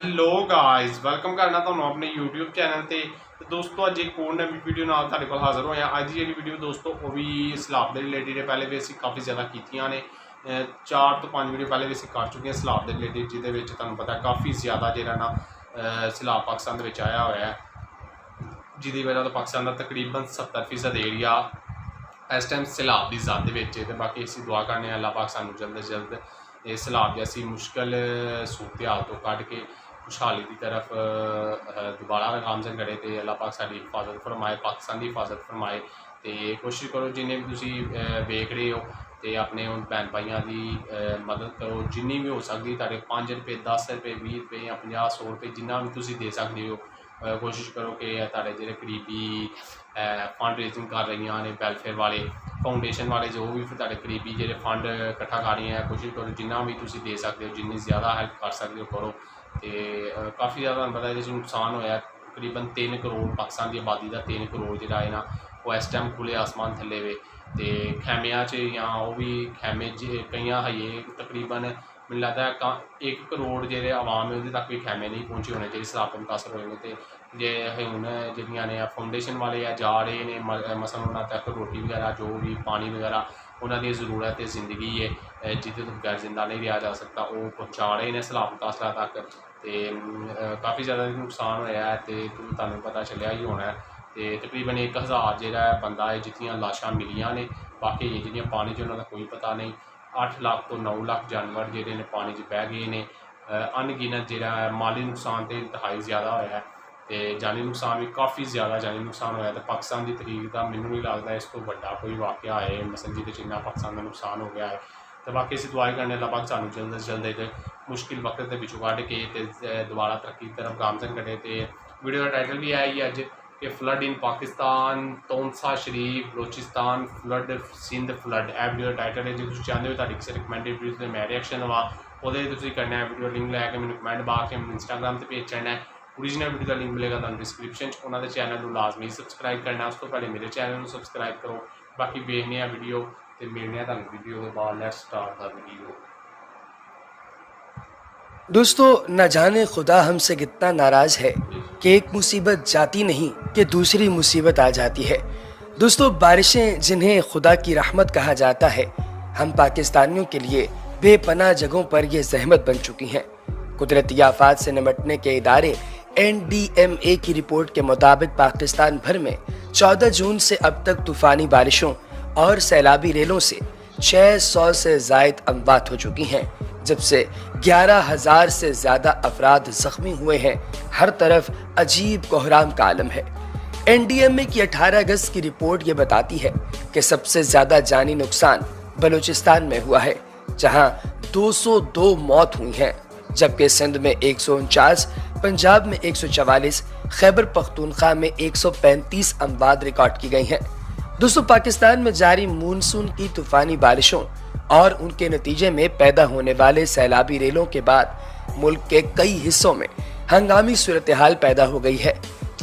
Hello guys welcome करना ਤੁਹਾਨੂੰ ਆਪਣੇ YouTube ਚੈਨਲ ਤੇ ਦੋਸਤੋ ਅੱਜ ਇੱਕ ਹੋਰ ਨਵੀਂ ਵੀਡੀਓ ਨਾਲ ਤੁਹਾਡੇ ਕੋਲ ਹਾਜ਼ਰ ਹੋਇਆ। ਅੱਜ ਜਿਹੜੀ ਵੀਡੀਓ ਦੋਸਤੋ ਉਹ ਵੀ ਸਲਾਬ ਦੇ ਰਿਲੇਟਡ ਹੈ। ਪਹਿਲੇ ਵੀ ਅਸੀਂ ਕਾਫੀ ਜ਼ਿਆਦਾ ਕੀਤੀਆਂ ਨੇ 4 ਤੋਂ 5 ਵੀਡੀਓ ਪਹਿਲੇ ਵੀ ਅਸੀਂ ਕਰ ਚੁੱਕੇ ਹਾਂ ਸਲਾਬ ਦੇ ਰਿਲੇਟਡ, ਜਿਹਦੇ ਵਿੱਚ ਤੁਹਾਨੂੰ ਪਤਾ ਕਾਫੀ ਜ਼ਿਆਦਾ ਜਿਹੜਾ ਨਾ ਸਲਾਬ ਪਾਕਿਸਤਾਨ ਦੇ ਵਿੱਚ ਆਇਆ ਹੋਇਆ ਹੈ, ਜਿਹਦੀ ਵਜ੍ਹਾ ਤੋਂ ਪਾਕਿਸਤਾਨ ਦਾ ਤਕਰੀਬਨ 70% ਏਰੀਆ इस टाइम सैलाब की जद है। बाकी असी दुआ करने अल्लाह पाक सानू जल्द से जल्द ये सैलाब जैसी मुश्किल सूरत हाल तो कढ़ के खुशहाली की तरफ दोबारा गामजन करे तो अल्लाह पाक साड़ी हिफाजत फरमाए, पाकिस्तान की हिफाजत फरमाए। तो कोशिश करो जिन्हें भी तुम वेख रहे हो तो अपने भैन भाइयों की मदद करो जिन्नी भी हो सकती। तुहाडे 5 रुपये 10 रुपये 20 रुपये या 50 100 रुपये जिन्ना भी तुम दे सकते हो। कोशिश करो कि तुहाडे जिहड़े करीबी फंड रेजिंग कर रही ने वैलफेयर वाले फाउंडेशन वाले जो भी फिर तुहाडे करीबी जिहड़े फंड इकट्ठा कर रही हैं, कोशिश करो जिन्ना भी तुम दे सकते हो, जिन्नी ज़्यादा हैल्प कर सकते हो करो। तो काफ़ी ज़्यादा पता है नुकसान होया तकरीबन 3 करोड़ पाकिस्तान की आबादी का 3 करोड़ जो है ना वो इस टाइम खुले आसमान थले वे तो खैमिया च या वो भी खैमे कई हजे तकरीबन मैंने लगता है 1 करोड़ जो आवाम है तक भी खैमे नहीं पहुँचे होने चाहिए सलाब तो मुतासर होने। तो जे हूँ जिहड़ियां ने फाउंडेशन वाले जा रहे हैं मसन उन्होंने तक रोटी वगैरह जो भी पानी वगैरह उन्होंने ज़रूरत है ज़िंदगी है जिदे तो बगैर जिंदा नहीं रहा जा सकता वो पहुँचा रहे हैं सलाब मुतासरा तक। तो काफ़ी ज़्यादा नुकसान होया है तो तुहानूं पता चलिया ही होना है। तो तकरीबन 1000 जो बंदा है जितनी लाशां मिलियां ने, बाकी जिहड़ियां पानी च उन्होंने कोई पता नहीं। 8 लाख तो 9 लाख जानवर जिहड़े ने पानी च बह गए ने। अनगिनत जिहड़ा माली नुकसान तो इंतहाई ज़्यादा होया है तो जानी नुकसान भी काफ़ी ज़्यादा जानी नुकसान होया। तो पाकिस्तान की तरीक का मैनू नहीं लगता इस तो बड़ा कोई वाक़या है मसल जी जिन्ना पाकिस्तान का नुकसान हो गया है। तो बाकी असीं दुआ करने अल्लाह पाक सानू जल्द से जल्द एक मुश्किल वक्त के पिछू कढ़ के दोबारा तरक्की की तरफ गामजन करे। तो वीडियो का टाइटल भी है ही अज कि फ्लड इन पाकिस्तान, तोनसा शरीफ, बलोचिस्तान फ्लड, सिंध फ्लड। यह वीडियो का टाइटल है। जो तुम चाहते हो किसी रिकमेंडेड वीडियो से मैं रिएक्शन लवा वो करना है वीडियो लिंक लैके मैं कमेंट बॉक्स में इंस्टाग्राम से पेज चढ़ना है। ओरिजिनल वीडियो का लिंक मिलेगा तुहानूं डिस्क्रिप्शन उन्होंने चैनल को लाजमी सबसक्राइब करना। उस तो पहले मेरे चैनल को सबसक्राइब करो। बाकी देखने वीडियो तो मिलने तुहानूं वीडियो के बाद। Let's start the video. दोस्तों न जाने खुदा हमसे कितना नाराज़ है कि एक मुसीबत जाती नहीं कि दूसरी मुसीबत आ जाती है। दोस्तों बारिशें जिन्हें खुदा की रहमत कहा जाता है हम पाकिस्तानियों के लिए बेपनाह जगहों पर ये जहमत बन चुकी हैं। कुदरती आफात से निपटने के इदारे NDMA की रिपोर्ट के मुताबिक पाकिस्तान भर में 14 जून से अब तक तूफ़ानी बारिशों और सैलाबी रेलों से 600 से ज़ायद अमवात हो चुकी हैं, जब से 11,000 से ज़्यादा अफराद ज़ख्मी हुए हैं। हर तरफ अजीब कोहराम का आलम है। NDMA की 18 अगस्त की रिपोर्ट ये बताती है कि सबसे ज़्यादा जानी नुकसान बलूचिस्तान में हुआ है, जहां 202 मौत हुई हैं, जबकि सिंध में 149, पंजाब में 144, खैबर पख्तूनख्वा में 135 अमवात रिकॉर्ड की गई हैं। दोस्तों पाकिस्तान में जारी मानसून की तूफानी बारिशों और उनके नतीजे में पैदा होने वाले सैलाबी रेलों के बाद मुल्क के कई हिस्सों में हंगामी सूरत हाल पैदा हो गई है।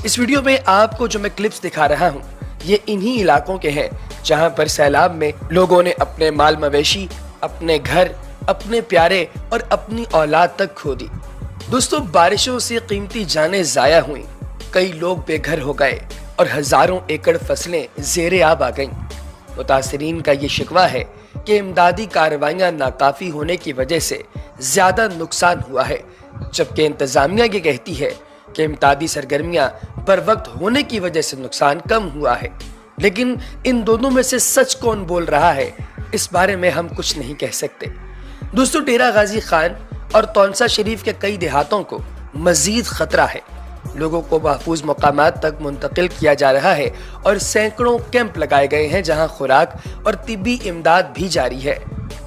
इस वीडियो में आपको जो मैं क्लिप्स दिखा रहा हूँ ये इन्हीं इलाकों के हैं जहाँ पर सैलाब में लोगों ने अपने माल मवेशी, अपने घर, अपने प्यारे और अपनी औलाद तक खो दी। दोस्तों बारिशों से कीमती जानें ज़ाया हुई, कई लोग बेघर हो गए और हजारों एकड़ फसलें ज़ेरे आब आ गईं। मुतासरीन का ये शिकवा है कि इमदादी कार्रवाइयाँ नाकाफ़ी होने की वजह से ज़्यादा नुकसान हुआ है, जबकि इंतज़ामिया ये कहती है कि इमदादी सरगर्मियाँ बर वक्त होने की वजह से नुकसान कम हुआ है। लेकिन इन दोनों में से सच कौन बोल रहा है इस बारे में हम कुछ नहीं कह सकते। दोस्तों डेरा गाजी खान और तोनसा शरीफ के कई देहातों को मजीद खतरा है। लोगों को महफूज मकामात तक मुंतकिल किया जा रहा है और सैकड़ों कैंप लगाए गए हैं जहां खुराक और तिब्बी इमदाद भी जारी है।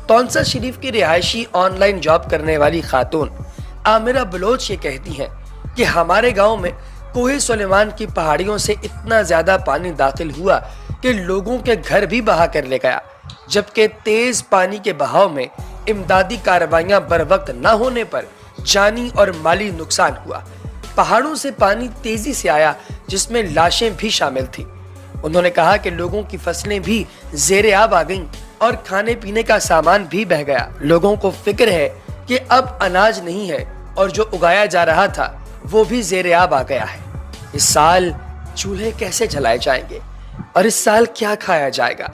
तोनसा शरीफ की रिहायशी ऑनलाइन जॉब करने वाली खातून आमिरा बलोच ये कहती हैं कि हमारे गांव में कोहे सुलेमान की पहाड़ियों से इतना ज्यादा पानी दाखिल हुआ कि लोगों के घर भी बहा कर ले गया, जबकि तेज पानी के बहाव में इमदादी कार्रवाइयां बर वक्त न होने पर जानी और माली नुकसान हुआ। पहाड़ों से पानी तेजी से आया जिसमें लाशें भी शामिल थी। उन्होंने कहा कि लोगों की फसलें भी ज़ेरे आब आ गईं और खाने पीने का सामान भी बह गया। लोगों को फिक्र है कि अब अनाज नहीं है और जो उगाया जा रहा था वो भी ज़ेरे आब आ गया है। इस साल चूल्हे कैसे जलाए जाएंगे और इस साल क्या खाया जाएगा?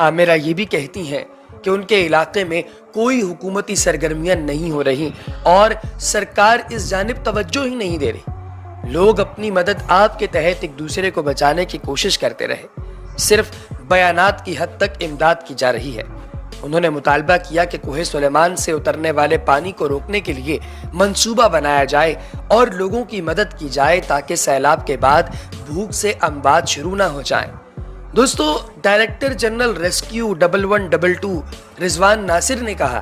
आमिरा ये भी कहती हैं कि उनके इलाके में कोई हुकूमती सरगर्मियां नहीं हो रही और सरकार इस जानिब तवज्जो ही नहीं दे रही। लोग अपनी मदद आपके तहत एक दूसरे को बचाने की कोशिश करते रहे, सिर्फ बयानात की हद तक इमदाद की जा रही है। उन्होंने मुतालबा किया कि कोहे सुलेमान से उतरने वाले पानी को रोकने के लिए मंसूबा बनाया जाए और लोगों की मदद की जाए ताकि सैलाब के बाद भूख से अमवात शुरू ना हो जाएं। दोस्तों, director general rescue 1122 Rizwan Nasir ने कहा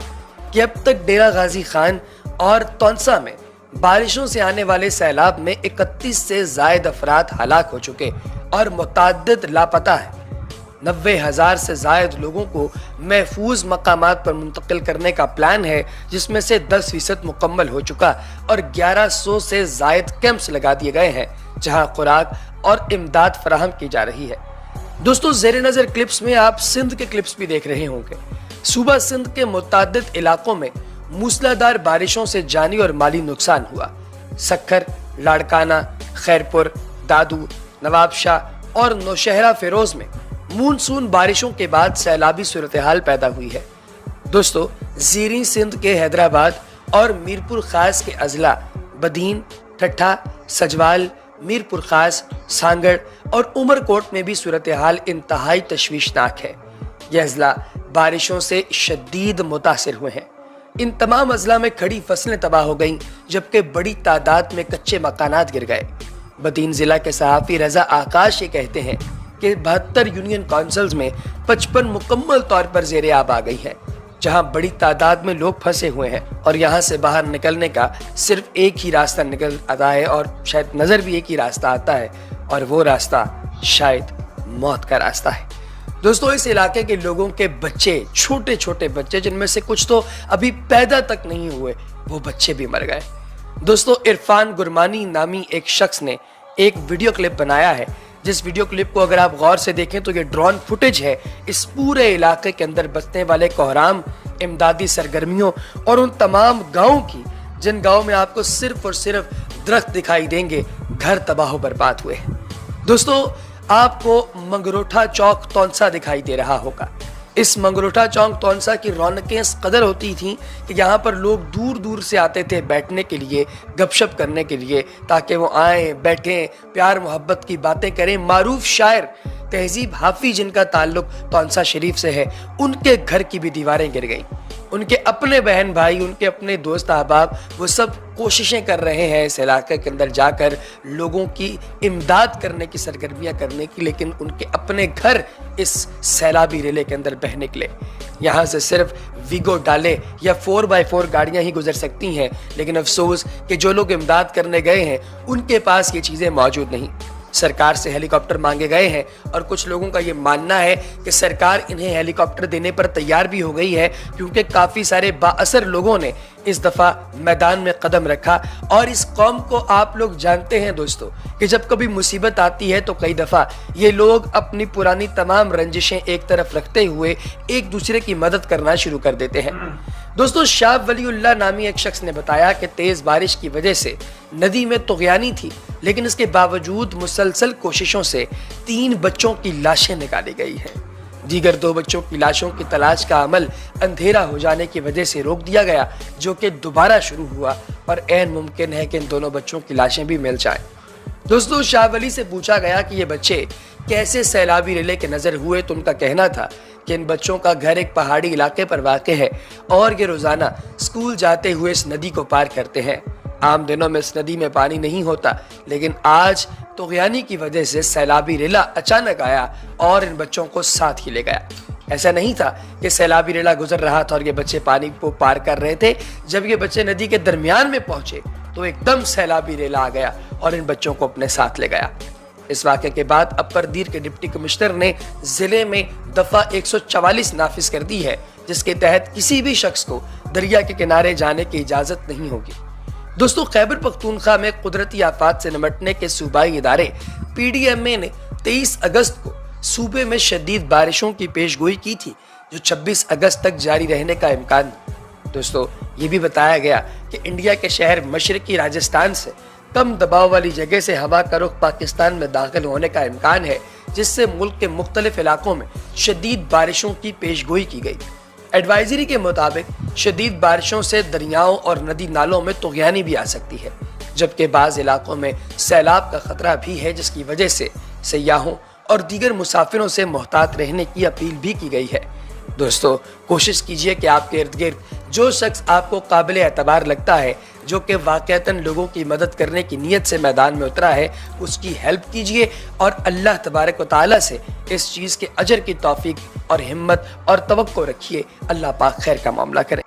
कि अब तक डेरा गाजी खान और तौंसा में बारिशों से आने वाले सैलाब में 31 से जायद अफराद हलाक हो चुके और मुतअद्दिद लापता है। 90,000 से जायद लोगों को महफूज मकामात पर मुंतकिल करने का प्लान है, जिसमें से 10% मुकम्मल हो चुका और 1100 से जायद कैंप्स लगा दिए गए हैं जहां खुराक और इमदाद फराहम की जा रही है। दोस्तों, ज़ेरे नज़र क्लिप्स में आप सिंध के क्लिप्स भी देख रहे होंगे। सूबा सिंध के मुतअद्दिद इलाकों में मूसलाधार बारिशों से जानी और माली नुकसान हुआ। सक्खर, लाड़काना, खैरपुर, दादू, नवाबशाह और नौशहरा फिरोज में मानसून बारिशों के बाद सैलाबी सूरत हाल पैदा हुई है। दोस्तों, ज़ीरी सिंध के हैदराबाद और मीरपुर खास के अजला बदीन, ठट्ठा, सजवाल, मीरपुर खास, सांगड़ और उमरकोट में भी सूरत हाल इंतहाई तशवीशनाक है। ये अजला बारिशों से शदीद मुतासिर हुए हैं। इन तमाम अजला में खड़ी फसलें तबाह हो गईं, जबकि बड़ी तादाद में कच्चे मकानात गिर गए। बदीन जिला के सहाफ़ी रजा आकाश ये कहते हैं कि 72 यूनियन काउंसिल्स में 55 मुकम्मल तौर पर ज़ेरे आब आ गई है, जहां बड़ी तादाद में लोग फंसे हुए हैं और यहां से बाहर निकलने का सिर्फ एक ही रास्ता निकल आता है और शायद नजर भी एक ही रास्ता आता है और वो रास्ता शायद मौत का रास्ता है। दोस्तों, इस इलाके के लोगों के बच्चे, छोटे छोटे बच्चे, जिनमें से कुछ तो अभी पैदा तक नहीं हुए, वो बच्चे भी मर गए। दोस्तों, इरफान गुरमानी नामी एक शख्स ने एक वीडियो क्लिप बनाया है, जिस वीडियो क्लिप को अगर आप गौर से देखें तो ये ड्रोन फुटेज है इस पूरे इलाके के अंदर बसने वाले कोहराम, इमदादी सरगर्मियों और उन तमाम गाँव की, जिन गाँव में आपको सिर्फ और सिर्फ दरख्त दिखाई देंगे, घर तबाह बर्बाद हुए। दोस्तों, आपको मंगरोठा चौक तौंसा दिखाई दे रहा होगा। इस मंगरोठा चौक तौंसा की रौनकें इस कदर होती थीं कि यहाँ पर लोग दूर दूर से आते थे बैठने के लिए, गपशप करने के लिए, ताकि वो आएँ, बैठें, प्यार मोहब्बत की बातें करें। मारूफ शायर तहजीब हाफी, जिनका ताल्लुक तौंसा शरीफ से है, उनके घर की भी दीवारें गिर गईं। उनके अपने बहन भाई, उनके अपने दोस्त अहबाब, वो सब कोशिशें कर रहे हैं इस इलाके के अंदर जाकर लोगों की इमदाद करने की, सरगर्मियां करने की, लेकिन उनके अपने घर इस सैलाबी रेले के अंदर बह निकले। यहाँ से सिर्फ वीगो डाले या 4x4 गाड़ियां ही गुजर सकती हैं, लेकिन अफसोस कि जो लोग इमदाद करने गए हैं उनके पास ये चीज़ें मौजूद नहीं। सरकार से हेलीकॉप्टर मांगे गए हैं और कुछ लोगों का ये मानना है कि सरकार इन्हें हेलीकॉप्टर देने पर तैयार भी हो गई है, क्योंकि काफ़ी सारे बाअसर लोगों ने इस दफ़ा मैदान में कदम रखा। और इस कौम को आप लोग जानते हैं दोस्तों कि जब कभी मुसीबत आती है तो कई दफ़ा ये लोग अपनी पुरानी तमाम रंजिशें एक तरफ रखते हुए एक दूसरे की मदद करना शुरू कर देते हैं। दोस्तों, शाह वलीउल्लाह नामी एक शख्स ने बताया कि तेज़ बारिश की वजह से नदी में तुग़यानी थी, लेकिन इसके बावजूद मुसलसल कोशिशों से 3 बच्चों की लाशें निकाली गई हैं। दीगर 2 बच्चों की लाशों की तलाश का अमल अंधेरा हो जाने की वजह से रोक दिया गया, जो कि दोबारा शुरू हुआ और ऐन मुमकिन है कि इन दोनों बच्चों की लाशें भी मिल जाएं। दोस्तों, शाह वली से पूछा गया कि ये बच्चे कैसे सैलाबी रेले के नज़र हुए, तो उनका कहना था कि इन बच्चों का घर एक पहाड़ी इलाके पर वाक़े है और ये रोज़ाना स्कूल जाते हुए इस नदी को पार करते हैं। आम दिनों में इस नदी में पानी नहीं होता, लेकिन आज तुग़यानी की वजह से सैलाबी रेला अचानक आया और इन बच्चों को साथ ही ले गया। ऐसा नहीं था कि सैलाबी रेला गुजर रहा था और ये बच्चे पानी को पार कर रहे थे। जब ये बच्चे नदी के दरमियान में पहुंचे तो एकदम सैलाबी रेला आ गया और इन बच्चों को अपने साथ ले गया। इस वाक़े के बाद अपर दीर के डिप्टी कमिश्नर ने जिले में दफ़ा 144 नाफिज कर दी है, जिसके तहत किसी भी शख्स को दरिया के किनारे जाने की इजाज़त नहीं होगी। दोस्तों, खैबर पख्तूनख्वा में कुदरती आफात से निपटने के सूबाई इदारे PDMA ने 23 अगस्त को सूबे में शदीद बारिशों की पेशगोई की थी, जो 26 अगस्त तक जारी रहने का इम्कान। दोस्तों ये भी बताया गया कि इंडिया के शहर मशरकी राजस्थान से कम दबाव वाली जगह से हवा का रुख पाकिस्तान में दाखिल होने का इम्कान है, जिससे मुल्क के मुख्तलिफ इलाकों में शदीद बारिशों की पेशगोई की गई। एडवाइजरी के मुताबिक शदीद बारिशों से दरियाओं और नदी नालों में तुग़यानी भी आ सकती है, जबकि बाज़ इलाकों में सैलाब का खतरा भी है, जिसकी वजह से सयाहों और दीगर मुसाफिरों से मोहतात रहने की अपील भी की गई है। दोस्तों कोशिश कीजिए कि आपके इर्द गिर्द जो शख्स आपको काबिल एतबार लगता है, जो कि वाक़तन लोगों की मदद करने की नीयत से मैदान में उतरा है, उसकी हेल्प कीजिए और अल्लाह तबारक व तआला से इस चीज़ के अजर की तौफीक और हिम्मत और तवक्को रखिए। अल्लाह पाक खैर का मामला करे।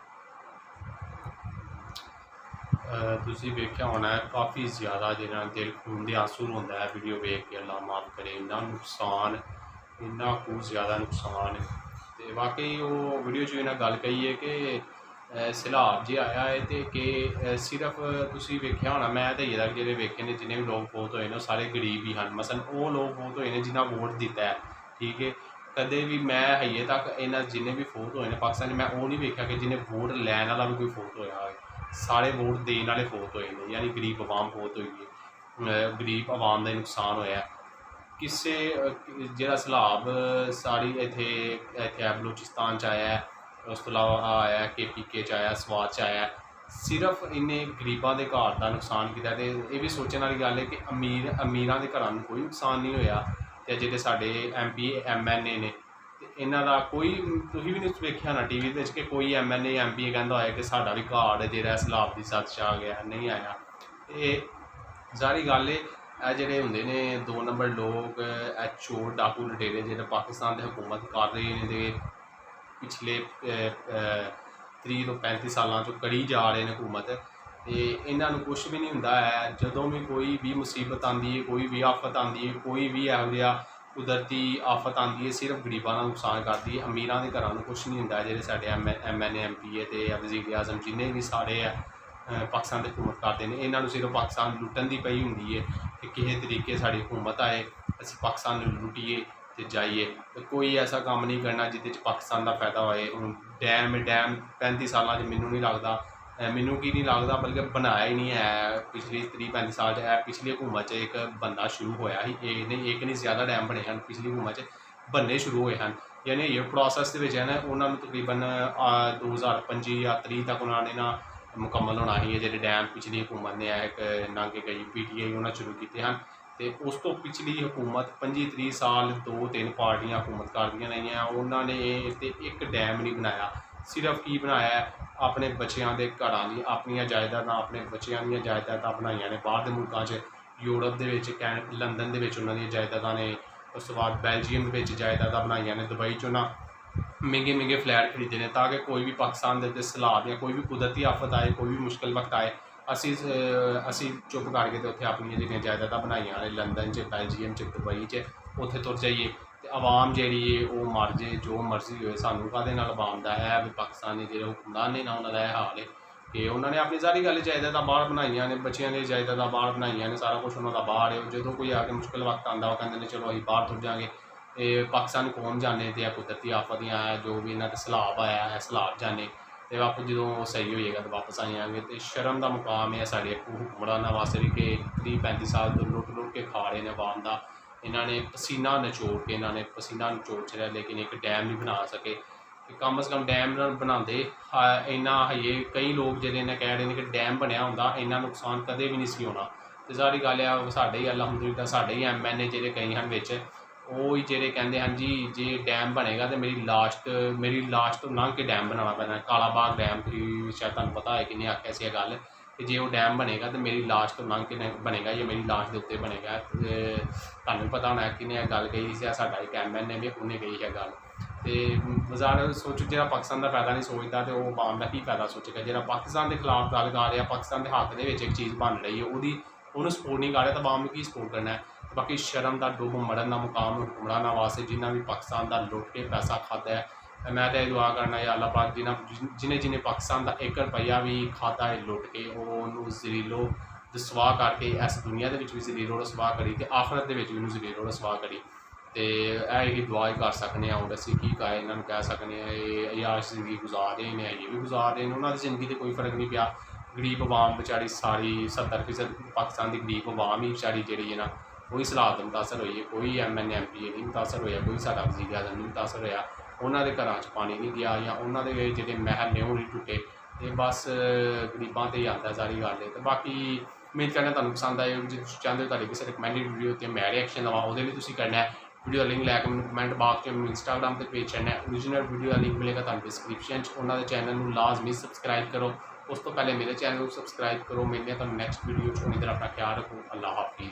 ਤੁਸੀਂ ਵੇਖਿਆ ਹੋਣਾ ਹੈ ਕਾफ़ी ज़्यादा ਜਿਹਨਾਂ ਦਿਲ ਖੂਨ ਦੇ ਆਂਸੂ ਹੁੰਦਾ ਹੈ ਵੀਡੀਓ ਵੇਖ ਕੇ। ਅੱਲਾ ਮਾफ़ करे, ਇੰਨਾ ਨੁਕਸਾਨ, ਇੰਨਾ ਕੁ ਜ਼ਿਆਦਾ ਨੁਕਸਾਨ। ਤੇ ਵਾਕਈ ਉਹ ਵੀਡੀਓ 'ਚ ਇਹਨਾਂ ਗੱਲ ਕਹੀ ਹੈ ਕਿ ਸੈਲਾਬ ਜੇ ਆਇਆ ਹੈ ਤੇ ਕਿ ਸਿਰਫ ਤੁਸੀਂ ਵੇਖਿਆ ਹੋਣਾ, ਮੈਂ ਤਾਂ ਇਹ ਤੱਕ ਜਿਹੜੇ ਵੇਖੇ ਨੇ ਜਿੰਨੇ ਵੀ ਲੋਕ ਫੌਤ ਹੋਏ ਨੇ ਉਹ ਸਾਰੇ ਗਰੀਬ ਹੀ ਹਨ। ਮਸਲਨ ਉਹ ਲੋਕ ਫੌਤ ਹੋਏ ਨੇ ਜਿਨ੍ਹਾਂ ਵੋਟ ਦਿੱਤਾ ਹੈ, ਠੀਕ ਹੈ। ਕਦੇ ਵੀ ਮੈਂ ਹਜੇ ਤੱਕ ਇਹਨਾਂ ਜਿੰਨੇ ਵੀ ਫੌਤ ਹੋਏ ਨੇ ਪਾਕਿਸਤਾਨ 'ਚ, ਮੈਂ ਉਹ ਨਹੀਂ ਵੇਖਿਆ ਕਿ ਜਿਹਨੇ ਵੋਟ ਲੈਣ ਵਾਲਾ ਵੀ ਕੋਈ ਫੌਤ ਹੋਇਆ ਹੋਵੇ। ਸਾਰੇ ਵੋਟ ਦੇਣ ਵਾਲੇ ਫੌਤ ਹੋਏ ਨੇ, ਯਾਨੀ ਗਰੀਬ ਆਵਾਮ ਫੌਤ ਹੋਈ ਹੈ, ਗਰੀਬ ਆਵਾਮ ਦਾ ਨੁਕਸਾਨ ਹੋਇਆ। ਕਿਸੇ ਜਿਹੜਾ ਸੈਲਾਬ ਸਾਰੀ ਇੱਥੇ ਹੈ ਬਲੋਚਿਸਤਾਨ 'ਚ ਆਇਆ ਹੈ, ਉਸ ਤੋਂ ਇਲਾਵਾ ਆਇਆ KPK 'ਚ ਆਇਆ, ਸਵਾਤ 'ਚ ਆਇਆ, ਸਿਰਫ ਇਹਨੇ ਗਰੀਬਾਂ ਦੇ ਘਰ ਦਾ ਨੁਕਸਾਨ ਕੀਤਾ। ਅਤੇ ਇਹ ਵੀ ਸੋਚਣ ਵਾਲੀ ਗੱਲ ਹੈ ਕਿ ਅਮੀਰਾਂ ਦੇ ਘਰਾਂ ਨੂੰ ਕੋਈ ਨੁਕਸਾਨ ਨਹੀਂ ਹੋਇਆ, ਅਤੇ ਜਿਹੜੇ ਸਾਡੇ MP MNA ਨੇ ਤੇ ਇਹਨਾਂ ਦਾ ਕੋਈ, ਤੁਸੀਂ ਵੀ ਨਹੀਂ ਵੇਖਿਆ ਨਾ TV ਵਿੱਚ ਕਿ ਕੋਈ MNA MP ਕਹਿੰਦਾ ਹੋਇਆ ਕਿ ਸਾਡਾ ਵੀ ਘਰ ਜਿਹੜਾ ਸੈਲਾਬ ਦੀ ਸੱਤ 'ਚ ਆ ਗਿਆ, ਨਹੀਂ ਆਇਆ। ਇਹ ਜ਼ਾਹਰੀ ਗੱਲ ਹੈ, ਇਹ ਜਿਹੜੇ ਹੁੰਦੇ ਨੇ 2 ਨੰਬਰ ਲੋਕ, ਇਹ ਚੋਰ ਡਾਕੂ ਲੁਟੇਰੇ ਜਿਹੜੇ ਪਾਕਿਸਤਾਨ ਦੀ ਹੁਕੂਮਤ ਕਰ ਰਹੇ ਨੇ ਤੇ ਪਿਛਲੇ 30 ਤੋਂ 35 ਸਾਲਾਂ 'ਚੋਂ ਕਰੀ ਜਾ ਰਹੇ ਨੇ ਹੁਕੂਮਤ, ਅਤੇ ਇਹਨਾਂ ਨੂੰ ਕੁਛ ਵੀ ਨਹੀਂ ਹੁੰਦਾ ਹੈ। ਜਦੋਂ ਵੀ ਕੋਈ ਵੀ ਮੁਸੀਬਤ ਆਉਂਦੀ ਹੈ, ਕੋਈ ਵੀ ਆਫਤ ਆਉਂਦੀ ਹੈ, ਕੋਈ ਵੀ ਇਹੋ ਜਿਹਾ ਕੁਦਰਤੀ ਆਫਤ ਆਉਂਦੀ ਹੈ, ਸਿਰਫ ਗਰੀਬਾਂ ਦਾ ਨੁਕਸਾਨ ਕਰਦੀ ਹੈ। ਅਮੀਰਾਂ ਦੇ ਘਰਾਂ ਨੂੰ ਕੁਛ ਨਹੀਂ ਹੁੰਦਾ। ਜਿਹੜੇ ਸਾਡੇ MNA MP ਅਤੇ ਵਜ਼ੀਰ ਆਜ਼ਮ ਜਿੰਨੇ ਵੀ ਸਾਰੇ ਆ ਪਾਕਿਸਤਾਨ ਦੀ ਹੁਕੂਮਤ ਕਰਦੇ ਨੇ, ਇਹਨਾਂ ਨੂੰ ਸਿਰਫ ਪਾਕਿਸਤਾਨ ਲੁੱਟਣ ਦੀ ਪਈ ਹੁੰਦੀ ਹੈ ਕਿ ਕਿਸੇ ਤਰੀਕੇ ਸਾਡੀ ਹੁਕੂਮਤ ਆਏ, ਅਸੀਂ ਪਾਕਿਸਤਾਨ ਨੂੰ ਲੁੱਟੀਏ ਅਤੇ ਜਾਈਏ। ਅਤੇ ਕੋਈ ਐਸਾ ਕੰਮ ਨਹੀਂ ਕਰਨਾ ਜਿਹਦੇ 'ਚ ਪਾਕਿਸਤਾਨ ਦਾ ਫਾਇਦਾ ਹੋਏ। ਹੁਣ ਡੈਮ 35 ਸਾਲਾਂ 'ਚ ਮੈਨੂੰ ਨਹੀਂ ਲੱਗਦਾ, ਮੈਨੂੰ ਕੀ ਨਹੀਂ ਲੱਗਦਾ, ਬਲਕਿ ਬਣਾਇਆ ਹੀ ਨਹੀਂ ਹੈ ਪਿਛਲੇ 30-35 ਸਾਲ 'ਚ। ਇਹ ਪਿਛਲੀ ਹੁਕੂਮਤ 'ਚ ਇੱਕ ਬੰਦਾ ਸ਼ੁਰੂ ਹੋਇਆ ਸੀ, ਇੱਕ ਨਹੀਂ ਜ਼ਿਆਦਾ ਡੈਮ ਬਣੇ ਹਨ ਪਿਛਲੀ ਹੁਕੂਮਤ 'ਚ, ਬਣਨੇ ਸ਼ੁਰੂ ਹੋਏ ਹਨ। ਯਾਨੀ ਇਹ ਪ੍ਰੋਸੈਸ ਦੇ ਵਿੱਚ ਹੈ ਨਾ, ਉਹਨਾਂ ਨੂੰ ਤਕਰੀਬਨ 2025 ਜਾਂ 30 ਤੱਕ ਉਹਨਾਂ ਨੇ ਨਾ ਮੁਕੰਮਲ ਹੋਣਾ ਸੀ। ਜਿਹੜੇ ਡੈਮ ਪਿਛਲੀ ਹੁਕੂਮਤ ਨੇ ਇੱਕ ਨਾਂਗੇ ਗਈ PTI ਉਹਨਾਂ ਸ਼ੁਰੂ ਕੀਤੇ ਹਨ। ਅਤੇ ਉਸ ਤੋਂ ਪਿਛਲੀ ਹੁਕੂਮਤ 25-30 ਸਾਲ 2-3 ਪਾਰਟੀਆਂ ਹੁਕੂਮਤ ਕਰਦੀਆਂ ਰਹੀਆਂ, ਉਹਨਾਂ ਨੇ ਤੇ ਇੱਕ ਡੈਮ ਨਹੀਂ ਬਣਾਇਆ। ਸਿਰਫ ਕੀ ਬਣਾਇਆ, ਆਪਣੇ ਬੱਚਿਆਂ ਦੇ ਘਰਾਂ ਦੀ ਆਪਣੀਆਂ ਜਾਇਦਾਦਾਂ, ਆਪਣੇ ਬੱਚਿਆਂ ਦੀਆਂ ਜਾਇਦਾਦਾਂ ਬਣਾਈਆਂ ਨੇ ਬਾਹਰ ਦੇ ਮੁਲਕਾਂ 'ਚ, ਯੂਰਪ ਦੇ ਵਿੱਚ, ਲੰਡਨ ਦੇ ਵਿੱਚ ਉਹਨਾਂ ਦੀਆਂ ਜਾਇਦਾਦਾਂ ਨੇ, ਉਸ ਤੋਂ ਬਾਅਦ ਬੈਲਜੀਅਮ ਵਿੱਚ ਜਾਇਦਾਦਾਂ ਬਣਾਈਆਂ ਨੇ, ਦੁਬਈ 'ਚ ਉਹਨਾਂ ਮਹਿੰਗੇ ਫਲੈਟ ਖਰੀਦੇ ਨੇ ਤਾਂ ਕਿ ਕੋਈ ਵੀ ਪਾਕਿਸਤਾਨ ਦੇ ਉੱਤੇ ਸੈਲਾਬ ਜਾਂ ਕੋਈ ਵੀ ਕੁਦਰਤੀ ਆਫਤ ਆਏ, ਕੋਈ ਵੀ ਮੁਸ਼ਕਿਲ ਵਕਤ ਆਏ, ਅਸੀਂ ਚੁੱਪ ਕਰਕੇ ਤੇ ਉੱਥੇ ਆਪਣੀਆਂ ਜਿਹੜੀਆਂ ਜਾਇਦਾਦਾਂ ਬਣਾਈਆਂ ਨੇ ਲੰਡਨ 'ਚ, ਬੈਲਜੀਅਮ 'ਚ, ਦੁਬਈ 'ਚ, ਉੱਥੇ ਤੁਰ ਜਾਈਏ ਅਤੇ ਆਵਾਮ ਜਿਹੜੀ ਹੈ ਉਹ ਮਰ ਜੇ, ਜੋ ਮਰਜ਼ੀ ਹੋਏ। ਸਾਨੂੰ ਕਾਹਦੇ ਨਾਲ ਆਵਾਮ ਦਾ ਹੈ ਵੀ ਪਾਕਿਸਤਾਨੀ ਜਿਹੜੇ ਹੁਕਮਰਾਨ ਨੇ ਨਾ, ਉਹਨਾਂ ਦਾ ਇਹ ਹਾਲ ਹੈ ਕਿ ਉਹਨਾਂ ਨੇ ਆਪਣੀ ਸਾਰੀ ਗੱਲ ਜਾਇਦਾਦਾਂ ਬਾਹਰ ਬਣਾਈਆਂ ਨੇ, ਬੱਚਿਆਂ ਦੀਆਂ ਜਾਇਦਾਦਾਂ ਬਾਹਰ ਬਣਾਈਆਂ ਨੇ, ਸਾਰਾ ਕੁਛ ਉਹਨਾਂ ਦਾ ਬਾਹਰ ਹੈ। ਜਦੋਂ ਕੋਈ ਆ ਕੇ ਮੁਸ਼ਕਿਲ ਵਕਤ ਆਉਂਦਾ ਉਹ ਕਹਿੰਦੇ ਨੇ ਚਲੋ ਅਸੀਂ ਬਾਹਰ ਤੁਰ ਜਾਵਾਂਗੇ। ਅਤੇ ਪਾਕਿਸਤਾਨ ਕੌਮ ਜਾਣੇ ਅਤੇ ਕੁਦਰਤੀ ਆਫਤ ਦੀਆਂ ਹੈ, ਜੋ ਵੀ ਇਹਨਾਂ 'ਤੇ ਸੈਲਾਬ ਆਇਆ ਹੈ, ਸੈਲਾਬ ਜਾਣੇ ਅਤੇ ਵਾਪਸ ਜਦੋਂ ਸਹੀ ਹੋਈਏਗਾ ਤਾਂ ਵਾਪਸ ਆ ਜਾਵਾਂਗੇ। ਅਤੇ ਸ਼ਰਮ ਦਾ ਮੁਕਾਮ ਹੈ ਸਾਡੇ ਹੁਕਮਰਾਨਾਂ ਵਾਸਤੇ ਵੀ ਕਿ 30-35 ਸਾਲ ਤੋਂ ਲੁੱਟ ਕੇ ਖਾ ਰਹੇ ਨੇ ਆਵਾਮ ਦਾ। ਇਹਨਾਂ ਨੇ ਪਸੀਨਾ ਨਿਚੋੜ ਕੇ ਛੱਡਿਆ, ਲੇਕਿਨ ਇੱਕ ਡੈਮ ਨਹੀਂ ਬਣਾ ਸਕੇ। ਕਿ ਕਮ ਸੇ ਕਮ ਡੈਮ ਬਣਾਉਂਦੇ ਇੰਨਾ ਹਜੇ ਕਈ ਲੋਕ ਜਿਹੜੇ ਨੇ ਕਹਿ ਰਹੇ ਨੇ ਕਿ ਡੈਮ ਬਣਿਆ ਹੁੰਦਾ ਇੰਨਾ ਨੁਕਸਾਨ ਕਦੇ ਵੀ ਨਹੀਂ ਸੀ ਹੋਣਾ। ਅਤੇ ਸਾਰੀ ਗੱਲ ਆ ਸਾਡੇ ਹੀ ਅਲਹਮਦੁਲਿਲਾ ਸਾਡੇ ਹੀ MNA ਜਿਹੜੇ ਕਈ ਹਨ ਵਿੱਚ, ਉਹ ਹੀ ਜਿਹੜੇ ਕਹਿੰਦੇ ਹਨ ਜੀ ਜੇ ਡੈਮ ਬਣੇਗਾ ਤਾਂ ਮੇਰੀ ਲਾਸ਼ ਤੋਂ ਲੰਘ ਕੇ ਡੈਮ ਬਣਾਉਣਾ ਪੈਣਾ। ਕਾਲਾ ਬਾਗ ਡੈਮ ਦੀ ਸ਼ਾਇਦ ਤੁਹਾਨੂੰ ਪਤਾ ਹੈ ਕਿਹਨੇ ਆਖਿਆ ਸੀ ਇਹ ਗੱਲ ਕਿ ਜੇ ਉਹ ਡੈਮ ਬਣੇਗਾ ਤਾਂ ਮੇਰੀ ਲਾਸ਼ ਤੋਂ ਲੰਘ ਕੇ ਬਣੇਗਾ ਜਾਂ ਮੇਰੀ ਲਾਸ਼ ਦੇ ਉੱਤੇ ਬਣੇਗਾ। ਤੁਹਾਨੂੰ ਪਤਾ ਹੋਣਾ ਕਿਹਨੇ ਇਹ ਗੱਲ ਕਹੀ ਸੀ, ਸਾਡਾ ਇੱਕ MNA ਵੀ ਉਹਨੇ ਕਹੀ ਹੈ ਗੱਲ। ਅਤੇ ਬਾਜ਼ਾਰ ਸੋਚੋ ਜਿਹੜਾ ਪਾਕਿਸਤਾਨ ਦਾ ਫਾਇਦਾ ਨਹੀਂ ਸੋਚਦਾ ਅਤੇ ਉਹ ਆਵਾਮ ਦਾ ਕੀ ਫਾਇਦਾ ਸੋਚੇਗਾ। ਜਿਹੜਾ ਪਾਕਿਸਤਾਨ ਦੇ ਖਿਲਾਫ ਗੱਲ ਕਰ ਰਿਹਾ, ਪਾਕਿਸਤਾਨ ਦੇ ਹੱਕ ਦੇ ਵਿੱਚ ਇੱਕ ਚੀਜ਼ ਬਣ ਰਹੀ ਹੈ, ਉਹਨੂੰ ਸਪੋਰਟ ਨਹੀਂ ਕਰ ਰਿਹਾ ਤਾਂ ਆਵਾਮ ਨੂੰ ਕੀ ਸਪੋਰਟ ਕਰਨਾ ਹੈ। ਬਾਕੀ ਸ਼ਰਮ ਦਾ ਡੁੱਬ ਮਰਨ ਦਾ ਮੁਕਾਮ ਹੁਕਮਰਾਨਾਂ ਵਾਸਤੇ ਜਿਨ੍ਹਾਂ ਵੀ ਪਾਕਿਸਤਾਨ ਦਾ ਲੁੱਟ ਕੇ ਪੈਸਾ ਖਾਧਾ ਹੈ। ਮੈਂ ਤਾਂ ਇਹ ਦੁਆ ਕਰਨਾ ਜਾਂ ਅੱਲਾਹ ਪਾਕ ਜਿਹਨੇ ਪਾਕਿਸਤਾਨ ਦਾ 1 ਰੁਪਈਆ ਵੀ ਖਾਧਾ ਹੈ ਲੁੱਟ ਕੇ, ਉਹਨੂੰ ਜ਼ਲੀਲੋ ਰਸਵਾ ਕਰਕੇ ਇਸ ਦੁਨੀਆ ਦੇ ਵਿੱਚ ਵੀ ਜ਼ਲੀਲੋ ਰਸਵਾ ਕਰੀ ਅਤੇ ਆਖਰਤ ਦੇ ਵਿੱਚ ਵੀ ਉਹਨੂੰ ਜ਼ਲੀਲੋ ਰਸਵਾ ਕਰੀ। ਤੇ ਇਹ ਹੀ ਦੁਆ ਹੀ ਕਰ ਸਕਦੇ ਹਾਂ। ਹੁਣ ਅਸੀਂ ਕੀ ਕਹੇ ਇਹਨਾਂ ਨੂੰ, ਕਹਿ ਸਕਦੇ ਹਾਂ ਇਹ ਯਾਰ ਜ਼ਿੰਦਗੀ ਗੁਜ਼ਾਰ ਰਹੇ ਨੇ, ਇਹ ਵੀ ਗੁਜ਼ਾਰ ਰਹੇ ਨੇ, ਉਹਨਾਂ ਦੀ ਜ਼ਿੰਦਗੀ 'ਤੇ ਕੋਈ ਫਰਕ ਨਹੀਂ ਪਿਆ। ਗਰੀਬ ਆਵਾਮ ਵਿਚਾਰੀ ਸਾਰੀ 70% ਪਾਕਿਸਤਾਨ ਦੀ ਗਰੀਬ ਆਵਾਮ ਹੀ ਵਿਚਾਰੀ ਜਿਹੜੀ ਹੈ ਨਾ ਕੋਈ ਸਲਾਹ ਤੋਂ ਮੁਤਾਸਰ ਹੋਈ ਹੈ, ਕੋਈ MN MP ਨਹੀਂ ਮੁਤਾਸਰ ਹੋਇਆ, ਕੋਈ ਸਾਡਾ ਵਜ਼ੀਰ ਆਜ਼ਮ ਨਹੀਂ ਮੁਤਾਸਰ ਹੋਇਆ। ਉਹਨਾਂ ਦੇ ਘਰਾਂ 'ਚ ਪਾਣੀ ਨਹੀਂ ਗਿਆ ਜਾਂ ਉਹਨਾਂ ਦੇ ਜਿਹੜੇ ਮਹਿਲ ਨੇ ਉਹ ਨਹੀਂ ਟੁੱਟੇ। ਇਹ ਬਸ ਗਰੀਬਾਂ 'ਤੇ ਹੀ ਆਉਂਦਾ ਸਾਰੀ ਗੱਲ ਹੈ। ਤੇ ਬਾਕੀ ਉਮੀਦ ਕਰਨਾ ਤੁਹਾਨੂੰ ਪਸੰਦ ਆਏ। ਜੇ ਤੁਸੀਂ ਚਾਹੁੰਦੇ ਹੋ ਤੁਹਾਡੀ ਕਿਸੇ ਰਿਕਮੈਂਡਡ ਵੀਡੀਓ 'ਤੇ ਮੈਂ ਰਿਐਕਸ਼ਨ ਲਵਾਂ, ਉਹਦੇ ਲਈ ਤੁਸੀਂ ਕਰਨਾ ਹੈ ਵੀਡੀਓ ਦਾ ਲਿੰਕ ਲੈ ਕੇ ਮੈਨੂੰ ਕਮੈਂਟ ਬਾਕਸ 'ਚ ਮੈਨੂੰ ਇੰਸਟਾਗ੍ਰਾਮ 'ਤੇ ਭੇਜ ਛੱਡਣਾ ਹੈ। ਓਰੀਜਨਲ ਵੀਡੀਓ ਦਾ ਲਿੰਕ ਮਿਲੇਗਾ ਤੁਹਾਨੂੰ ਡਿਸਕ੍ਰਿਪਸ਼ਨ 'ਚ। ਉਹਨਾਂ ਦੇ ਚੈਨਲ ਨੂੰ ਲਾਜ਼ਮੀ ਸਬਸਕ੍ਰਾਈਬ ਕਰੋ। ਉਸ ਤੋਂ ਪਹਿਲੇ ਮੇਰੇ ਚੈਨਲ ਨੂੰ ਸਬਸਕ੍ਰਾਈਬ ਕਰੋ। ਮਿਲਦੇ ਹਾਂ ਤੁਹਾਨੂੰ ਨੈਕਸਟ ਵੀਡੀਓ 'ਚ। ਉਨੀ ਦੇਰ ਆਪਣਾ ਖਿਆਲ ਰੱਖੋ। ਅੱਲਾਹ ਹਾਫਿਜ਼।